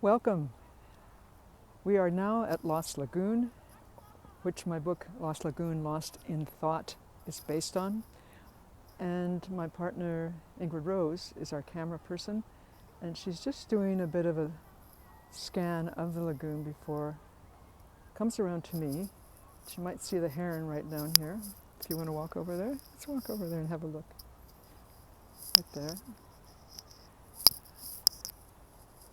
Welcome. We are now at Lost Lagoon, which my book Lost Lagoon, Lost in Thought is based on. And my partner Ingrid Rose is our camera person, and she's just doing a bit of a scan of the lagoon before it comes around to me. She might see the heron right down here. If you want to walk over there, let's walk over there and have a look. Right there.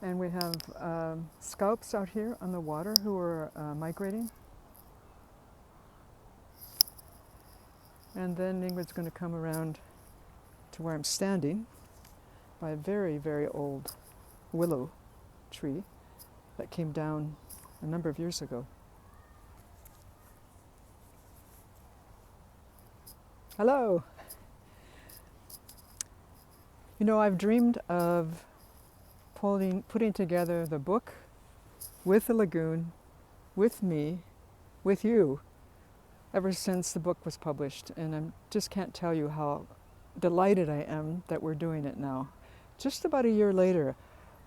And we have scaups out here on the water who are migrating. And then Ingrid's going to come around to where I'm standing by a very, very old willow tree that came down a number of years ago. Hello! You know, I've dreamed of putting together the book with the lagoon, with me, with you, ever since the book was published. And I just can't tell you how delighted I am that we're doing it now. Just about a year later,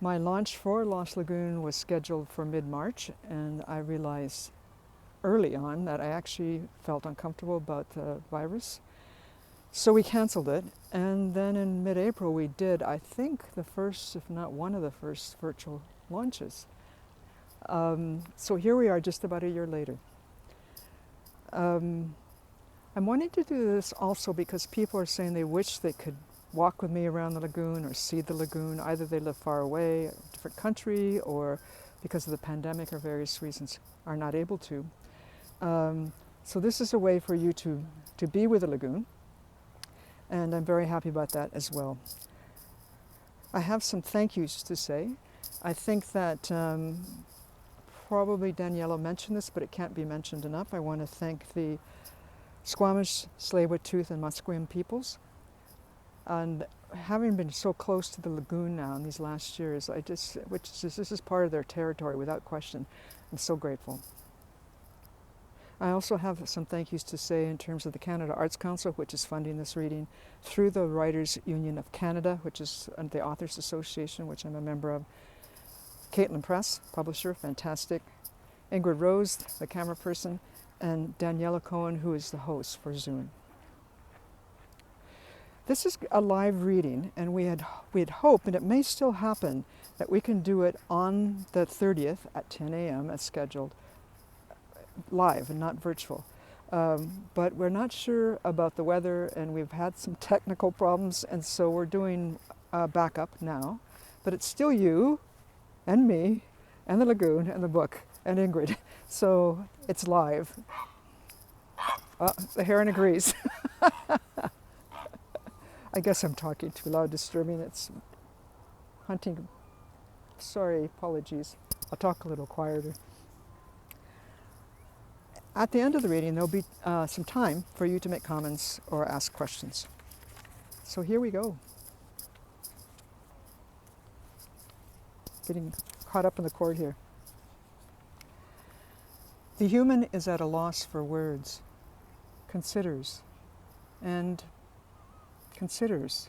my launch for Lost Lagoon was scheduled for mid-March, and I realized early on that I actually felt uncomfortable about the virus. So we canceled it, and then in mid-April we did, I think, the first, if not one of the first virtual launches. So here we are just about a year later. I'm wanting to do this also because people are saying they wish they could walk with me around the lagoon or see the lagoon. Either they live far away, a different country, or because of the pandemic or various reasons are not able to. So this is a way for you to be with the lagoon. And I'm very happy about that as well. I have some thank yous to say. I think that probably Daniela mentioned this, but it can't be mentioned enough. I want to thank the Squamish, Tsleil-Waututh, and Musqueam peoples. And having been so close to the lagoon now in these last years, this is part of their territory without question. I'm so grateful. I also have some thank yous to say in terms of the Canada Arts Council, which is funding this reading, through the Writers Union of Canada, which is the Authors Association, which I'm a member of, Caitlin Press, publisher, fantastic, Ingrid Rose, the camera person, and Daniela Cohen, who is the host for Zoom. This is a live reading, and we had hoped, and it may still happen, that we can do it on the 30th at 10 a.m. as scheduled, live and not virtual. But we're not sure about the weather, and we've had some technical problems, and so we're doing backup now. But it's still you and me and the lagoon and the book and Ingrid. So it's live. The heron agrees. I guess I'm talking too loud, disturbing. It's hunting. Sorry, apologies. I'll talk a little quieter. At the end of the reading, there'll be some time for you to make comments or ask questions. So here we go. Getting caught up in the chord here. The human is at a loss for words, considers, and considers.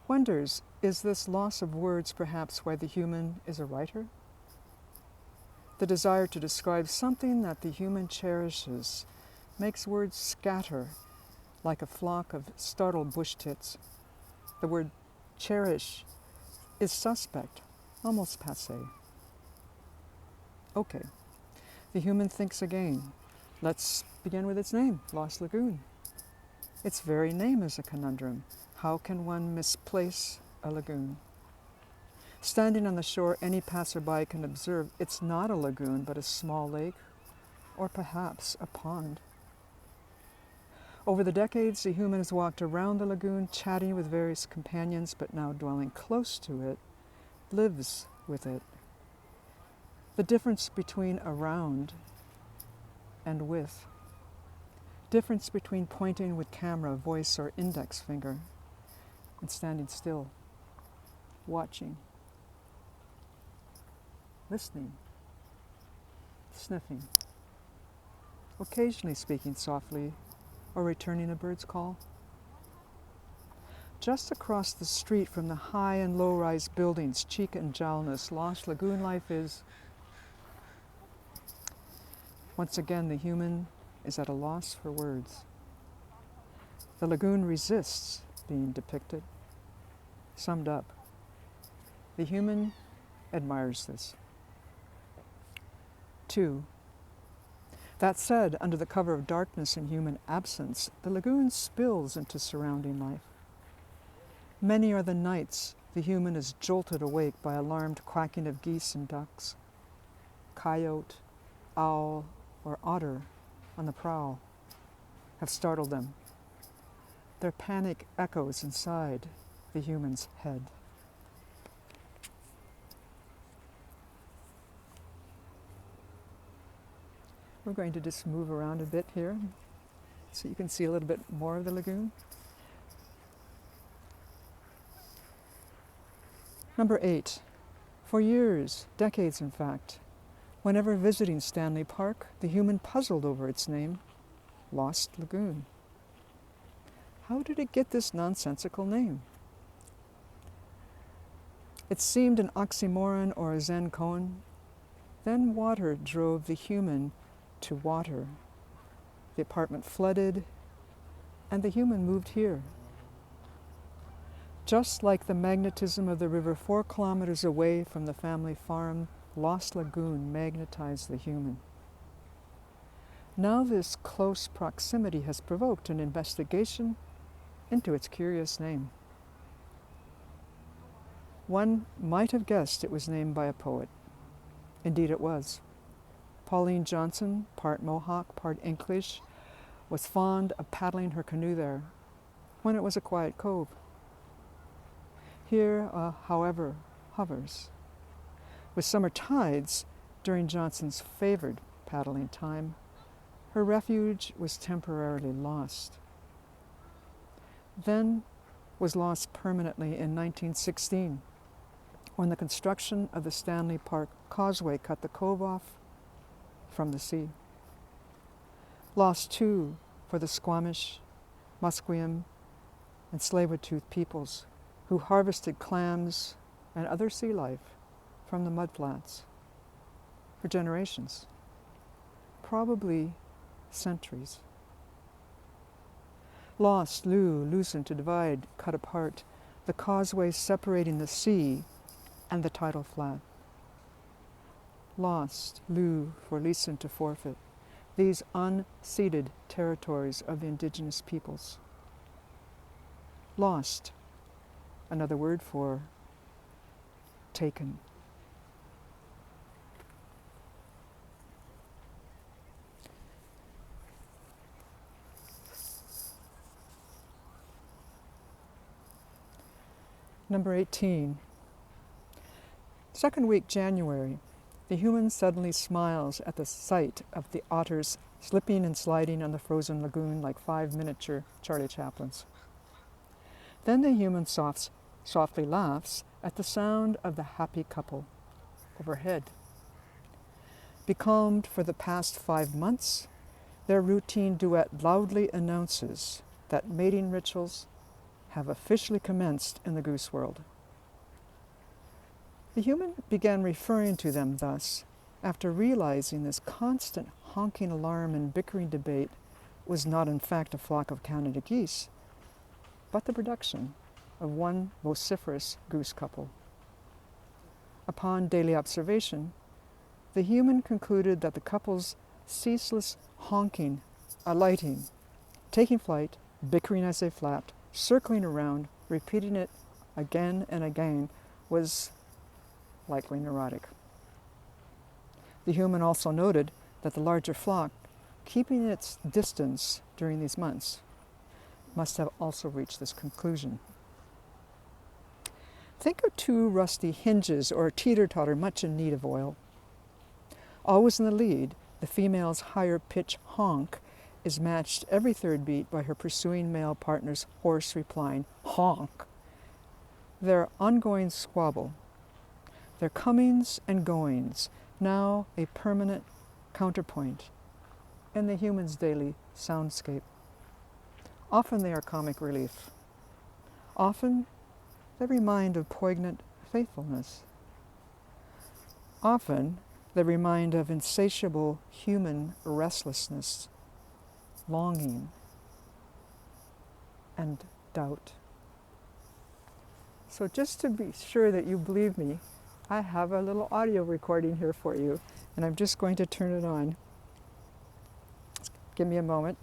Wonders, is this loss of words perhaps why the human is a writer? The desire to describe something that the human cherishes makes words scatter like a flock of startled bush tits. The word cherish is suspect, almost passé. Okay, the human thinks again. Let's begin with its name, Lost Lagoon. Its very name is a conundrum. How can one misplace a lagoon? Standing on the shore, any passerby can observe it's not a lagoon, but a small lake, or perhaps a pond. Over the decades, the human has walked around the lagoon, chatting with various companions, but now dwelling close to it, lives with it. The difference between around and with. Difference between pointing with camera, voice, or index finger, and standing still, watching, listening, sniffing, occasionally speaking softly or returning a bird's call. just across the street from the high and low-rise buildings, cheek and jowlness, Lost Lagoon life is. Once again, the human is at a loss for words. The lagoon resists being depicted, summed up. The human admires this. 2. That said, under the cover of darkness and human absence, the lagoon spills into surrounding life. Many are the nights the human is jolted awake by alarmed quacking of geese and ducks. Coyote, owl, or otter on the prowl have startled them. Their panic echoes inside the human's head. We're going to just move around a bit here so you can see a little bit more of the lagoon. Number 8. For years, decades in fact, whenever visiting Stanley Park, the human puzzled over its name, Lost Lagoon. How did it get this nonsensical name? It seemed an oxymoron or a Zen koan. Then water drove the human to water. The apartment flooded, and the human moved here. Just like the magnetism of the river 4 kilometers away from the family farm, Lost Lagoon magnetized the human. Now this close proximity has provoked an investigation into its curious name. One might have guessed it was named by a poet. Indeed it was. Pauline Johnson, part Mohawk, part English, was fond of paddling her canoe there when it was a quiet cove. Here, however, hovers. With summer tides, during Johnson's favored paddling time, her refuge was temporarily lost. Then was lost permanently in 1916, when the construction of the Stanley Park Causeway cut the cove off from the sea. Lost too for the Squamish, Musqueam, and Tsleil-Waututh peoples who harvested clams and other sea life from the mudflats for generations, probably centuries. Lost, loosened to divide, cut apart, the causeway separating the sea and the tidal flat. Lost, for leeson to forfeit, these unceded territories of the indigenous peoples. Lost, another word for taken. Number 18. Second week January, the human suddenly smiles at the sight of the otters slipping and sliding on the frozen lagoon like 5 miniature Charlie Chaplins. Then the human softly laughs at the sound of the happy couple overhead. Becalmed for the past 5 months, their routine duet loudly announces that mating rituals have officially commenced in the goose world. The human began referring to them thus after realizing this constant honking alarm and bickering debate was not in fact a flock of Canada geese, but the production of one vociferous goose couple. Upon daily observation, the human concluded that the couple's ceaseless honking, alighting, taking flight, bickering as they flapped, circling around, repeating it again and again, was likely neurotic. The human also noted that the larger flock, keeping its distance during these months, must have also reached this conclusion. Think of 2 rusty hinges or a teeter-totter much in need of oil. Always in the lead, the female's higher pitch honk is matched every 3rd beat by her pursuing male partner's hoarse replying honk. Their ongoing squabble, their comings and goings, now a permanent counterpoint in the human's daily soundscape. Often they are comic relief. Often they remind of poignant faithfulness. Often they remind of insatiable human restlessness, longing, and doubt. So just to be sure that you believe me, I have a little audio recording here for you, and I'm just going to turn it on. Give me a moment.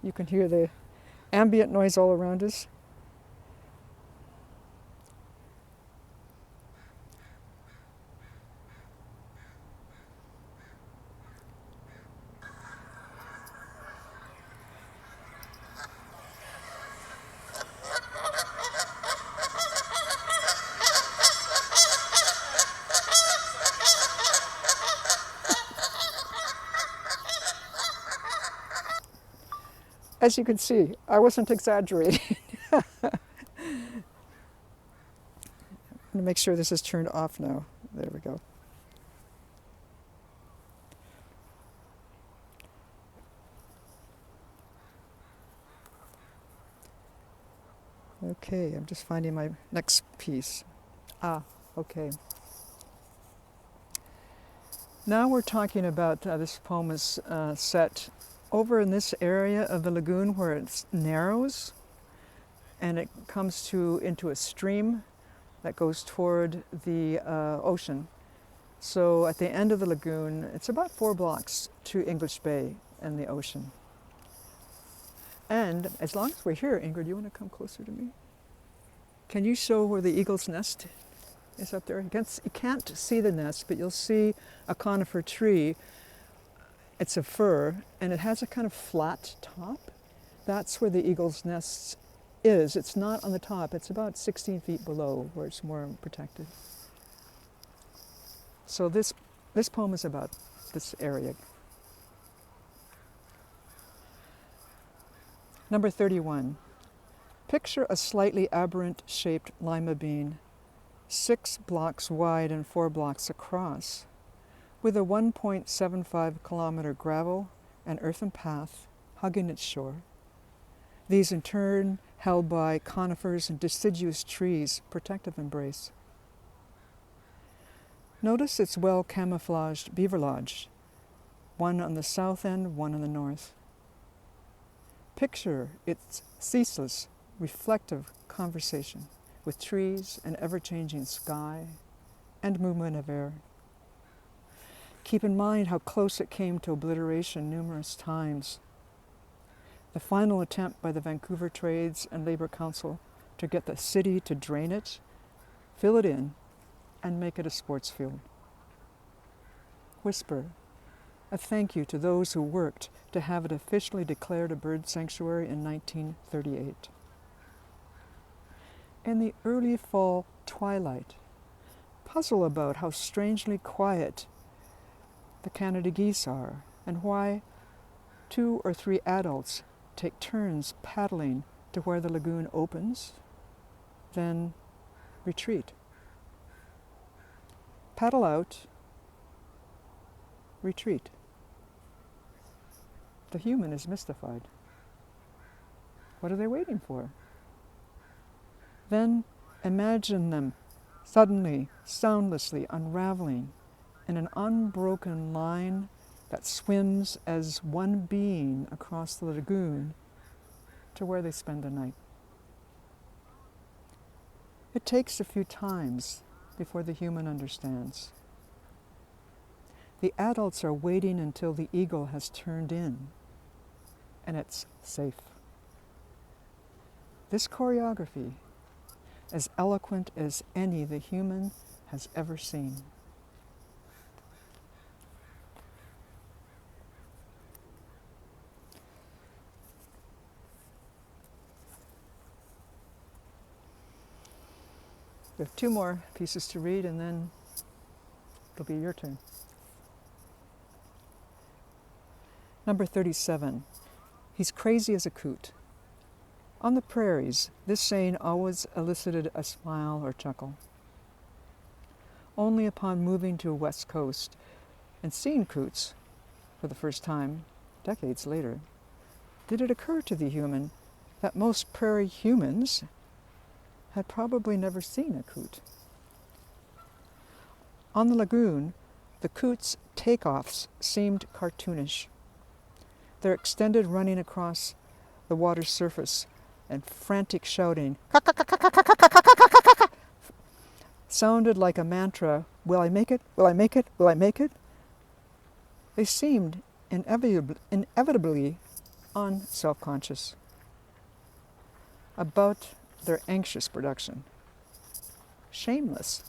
You can hear the ambient noise all around us. As you can see, I wasn't exaggerating. I'm going to make sure this is turned off now. There we go. Okay, I'm just finding my next piece. Okay. Now we're talking about this poem is set over in this area of the lagoon where it narrows and it comes into a stream that goes toward the ocean. So at the end of the lagoon, it's about 4 blocks to English Bay and the ocean. And as long as we're here, Ingrid, you want to come closer to me? Can you show where the eagle's nest is up there? You can't see the nest, but you'll see a conifer tree. It's a fir, and it has a kind of flat top. That's where the eagle's nest is. It's not on the top. It's about 16 feet below, where it's more protected. So this poem is about this area. Number 31. Picture a slightly aberrant-shaped lima bean, 6 blocks wide and 4 blocks across, with a 1.75 kilometer gravel and earthen path hugging its shore. These in turn held by conifers and deciduous trees, protective embrace. Notice its well-camouflaged beaver lodge, one on the south end, one on the north. Picture its ceaseless, reflective conversation with trees and ever-changing sky and movement of air. Keep in mind how close it came to obliteration numerous times. The final attempt by the Vancouver Trades and Labour Council to get the city to drain it, fill it in, and make it a sports field. Whisper a thank you to those who worked to have it officially declared a bird sanctuary in 1938. In the early fall twilight, puzzle about how strangely quiet the Canada geese are and why 2 or 3 adults take turns paddling to where the lagoon opens, then retreat. Paddle out, retreat. The human is mystified. What are they waiting for? Then imagine them suddenly, soundlessly unraveling in an unbroken line that swims as one being across the lagoon to where they spend the night. It takes a few times before the human understands. The adults are waiting until the eagle has turned in and it's safe. This choreography, as eloquent as any the human has ever seen. We have 2 more pieces to read and then it'll be your turn. Number 37. He's crazy as a coot. On the prairies, this saying always elicited a smile or chuckle. Only upon moving to a west coast and seeing coots for the first time, decades later, did it occur to the human that most prairie humans had probably never seen a coot. On the lagoon, the coot's takeoffs seemed cartoonish. Their extended running across the water's surface and frantic shouting sounded like a mantra, will I make it, will I make it, will I make it? They seemed inevitably unself-conscious about their anxious production. Shameless.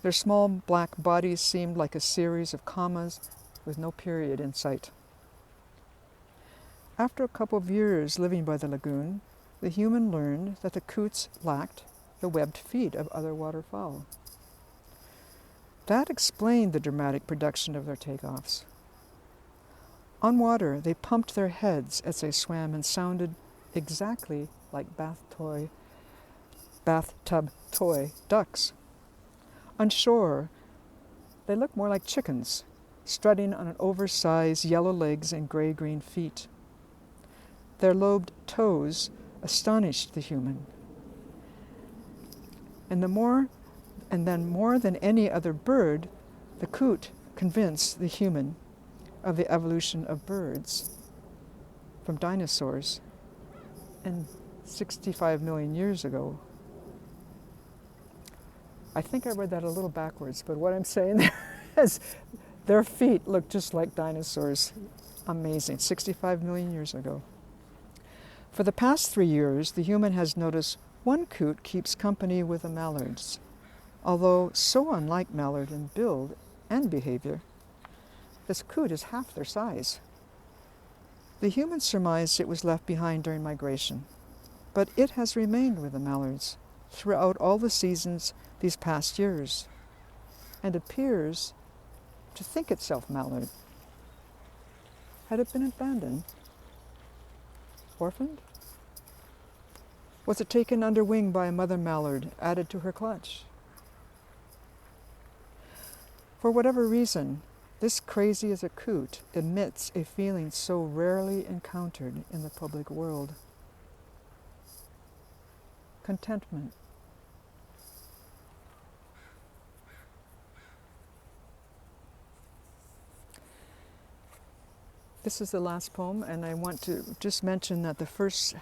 Their small black bodies seemed like a series of commas with no period in sight. After a couple of years living by the lagoon, the human learned that the coots lacked the webbed feet of other waterfowl. That explained the dramatic production of their takeoffs. On water, they pumped their heads as they swam and sounded exactly like bathtub toy ducks. On shore, they looked more like chickens, strutting on an oversized yellow legs and gray-green feet. Their lobed toes astonished the human. And then more than any other bird, the coot convinced the human of the evolution of birds from dinosaurs and 65 million years ago. I think I read that a little backwards, but what I'm saying there is their feet look just like dinosaurs. Amazing, 65 million years ago. For the past 3 years, the human has noticed one coot keeps company with the mallards, although so unlike mallard in build and behavior. This coot is half their size. The human surmised it was left behind during migration, but it has remained with the mallards throughout all the seasons these past years, and appears to think itself mallard. Had it been abandoned? Orphaned? Was it taken under wing by a mother mallard, added to her clutch? For whatever reason, this crazy as a coot emits a feeling so rarely encountered in the public world. Contentment. This is the last poem, and I want to just mention that the first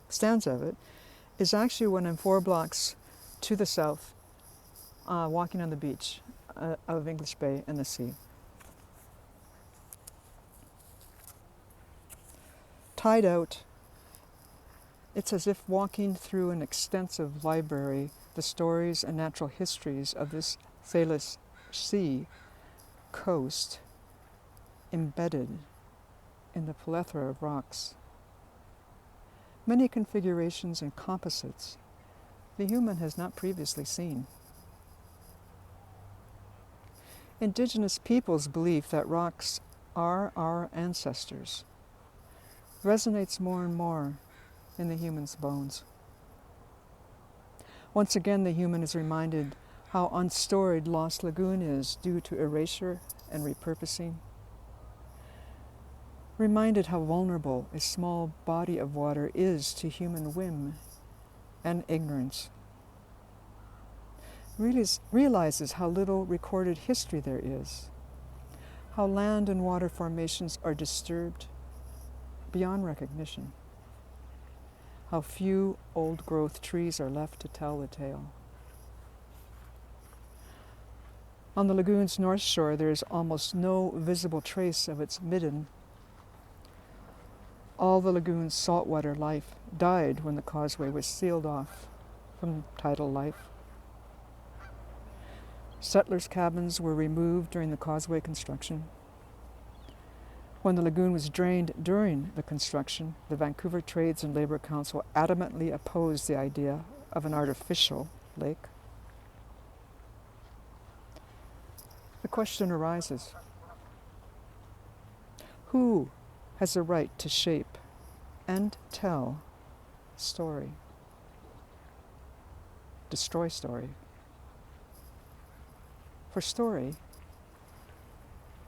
stanza of it is actually when I'm 4 blocks to the south, walking on the beach of English Bay and the sea. Tide out, it's as if walking through an extensive library, the stories and natural histories of this sailless sea coast embedded in the plethora of rocks. Many configurations and composites the human has not previously seen. Indigenous peoples' belief that rocks are our ancestors resonates more and more in the human's bones. Once again, the human is reminded how unstoried Lost Lagoon is due to erasure and repurposing. Reminded how vulnerable a small body of water is to human whim and ignorance. Realizes how little recorded history there is, how land and water formations are disturbed beyond recognition, how few old-growth trees are left to tell the tale. On the lagoon's north shore, there is almost no visible trace of its midden. All the lagoon's saltwater life died when the causeway was sealed off from tidal life. Settlers' cabins were removed during the causeway construction. When the lagoon was drained during the construction, the Vancouver Trades and Labour Council adamantly opposed the idea of an artificial lake. The question arises, who has the right to shape and tell story? Destroy story. For story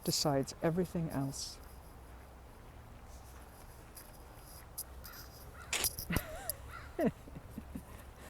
decides everything else.